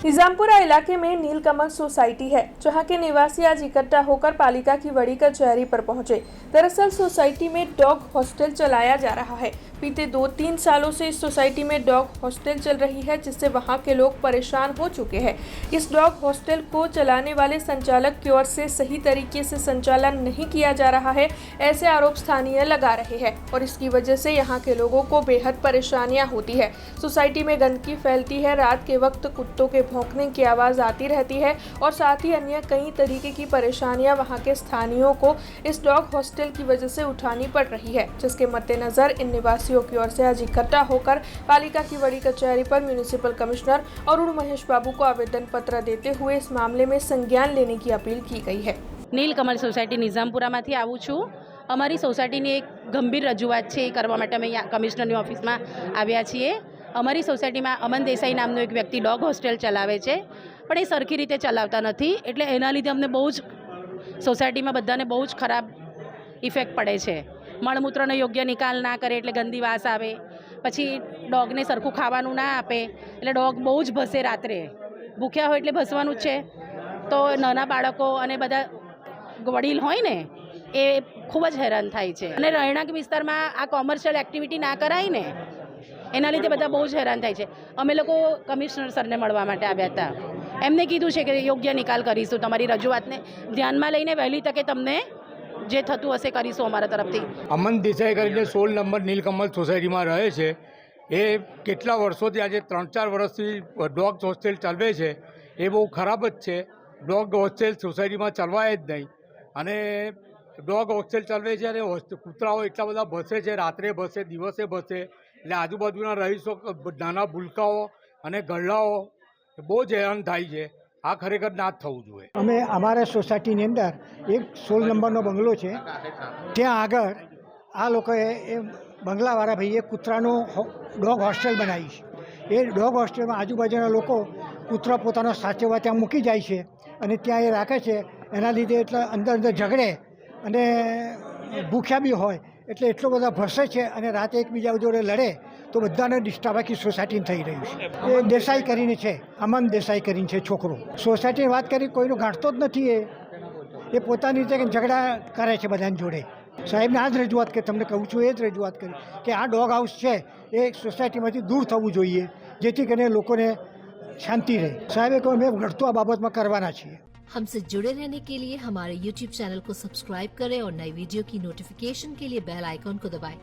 निजामपुरा इलाके में नीलकमल सोसाइटी है, जहां के निवासी आज इकट्ठा होकर पालिका की बड़ी कचहरी पर पहुंचे। दरअसल सोसाइटी में डॉग हॉस्टल चलाया जा रहा है। बीते 2-3 सालों से इस सोसाइटी में डॉग हॉस्टल चल रही है, जिससे वहां के लोग परेशान हो चुके हैं। इस डॉग हॉस्टल को चलाने वाले संचालक की ओर से सही तरीके से संचालन नहीं किया जा रहा है, ऐसे आरोप स्थानीय लगा रहे हैं और इसकी वजह से यहाँ के लोगों को बेहद परेशानियां होती है। सोसाइटी में गंदगी फैलती है, रात के वक्त कुत्तों के भौंकने की आवाज़ आती रहती है और साथ ही अन्य कई तरीके की परेशानियां वहां के स्थानीयों को इस डॉग हॉस्टल की वजह से उठानी पड़ रही है, जिसके मद्देनजर इन निवासियों की ओर से आज इकट्ठा होकर पालिका की बड़ी कचहरी पर म्यूनिसिपल कमिश्नर अरुण महेश बाबू को आवेदन पत्र देते हुए इस मामले में संज्ञान लेने की अपील की गई है। નીલકમલ સોસાયટી નિઝામપુરામાંથી આવું છું। અમારી સોસાયટીની એક ગંભીર રજૂઆત છે એ કરવા માટે અમે અહીંયા કમિશનરની ઓફિસમાં આવ્યા છીએ। અમારી સોસાયટીમાં અમન દેસાઈ નામનો એક વ્યક્તિ ડોગ હોસ્ટેલ ચલાવે છે, પણ એ સરખી રીતે ચલાવતા નથી, એટલે એના લીધે અમને બહુ જ સોસાયટીમાં બધાને બહુ જ ખરાબ ઇફેક્ટ પડે છે। મળમૂત્રનો યોગ્ય નિકાલ ના કરે એટલે ગંદી વાસ આવે, પછી ડોગને સરખું ખાવાનું ના આપે એટલે ડોગ બહુ જ ભસે, રાત્રે ભૂખ્યા હોય એટલે ભસવાનું જ છે। તો નાના બાળકો અને બધા વડીલ હોય ને એ ખૂબ જ હેરાન થાય છે અને રહેણાંક વિસ્તારમાં આ કોમર્શિયલ એક્ટિવિટી ના કરાય ને એના લીધે બધા બહુ જ હેરાન થાય છે। અમે લોકો કમિશનર સરને મળવા માટે આવ્યા હતા। એમને કીધું છે કે યોગ્ય નિકાલ કરીશું, તમારી રજૂઆતને ધ્યાનમાં લઈને વહેલી તકે તમને જે થતું હશે કરીશું અમારા તરફથી। અમન દેસાઈ કરીને 16 નંબર નીલકમલ સોસાયટીમાં રહે છે। એ કેટલા વર્ષોથી, આજે 3-4 વર્ષથી ડોગ હોસ્ટેલ ચલાવે છે। એ બહુ ખરાબ જ છે। ડોગ હોસ્ટેલ સોસાયટીમાં ચલવાય જ નહીં અને ડોગ હોસ્ટેલ ચલાવે છે અને કૂતરાઓ એટલા બધા ભસે છે, રાત્રે ભસે, દિવસે ભસે, એટલે આજુબાજુના રહીશો, નાના ભૂલકાઓ અને ગરડાઓ બહુ જ હેરાન થાય છે। આ ખરેખર ના જ થવું જોઈએ। અમે અમારા સોસાયટીની અંદર એક 16 નંબરનો બંગલો છે, ત્યાં આગળ આ લોકોએ એ બંગલાવાળા ભાઈએ કૂતરાનો ડોગ હોસ્ટેલ બનાવી છે। એ ડોગ હોસ્ટેલમાં આજુબાજુના લોકો કૂતરા પોતાનો સાચવવા ત્યાં મૂકી જાય છે અને ત્યાં એ રાખે છે। એના લીધે એટલે અંદર ઝઘડે અને ભૂખ્યા બી હોય એટલે એટલો બધા ભસે છે અને રાતે એકબીજા જોડે લડે તો બધાને ડિસ્ટર્બ આખી સોસાયટીને થઈ રહ્યું છે। એ દેસાઈ કરીને છે, અમન દેસાઈ કરીને છે છોકરો। સોસાયટીની વાત કરી કોઈનું ગાંઠતો જ નથી। એ પોતાની રીતે ઝઘડા કરે છે બધાની જોડે। સાહેબને આ જ રજૂઆત કરી, તમને કહું છું એ જ રજૂઆત કરી કે આ ડોગ હાઉસ છે એ સોસાયટીમાંથી દૂર થવું જોઈએ, જેથી કરીને લોકોને शांति रहे। साहब को हमें घटतो आ बाबत में करवाना चाहिए। हमसे जुड़े रहने के लिए हमारे YouTube चैनल को सब्सक्राइब करें और नई वीडियो की नोटिफिकेशन के लिए बेल आइकॉन को दबाएं।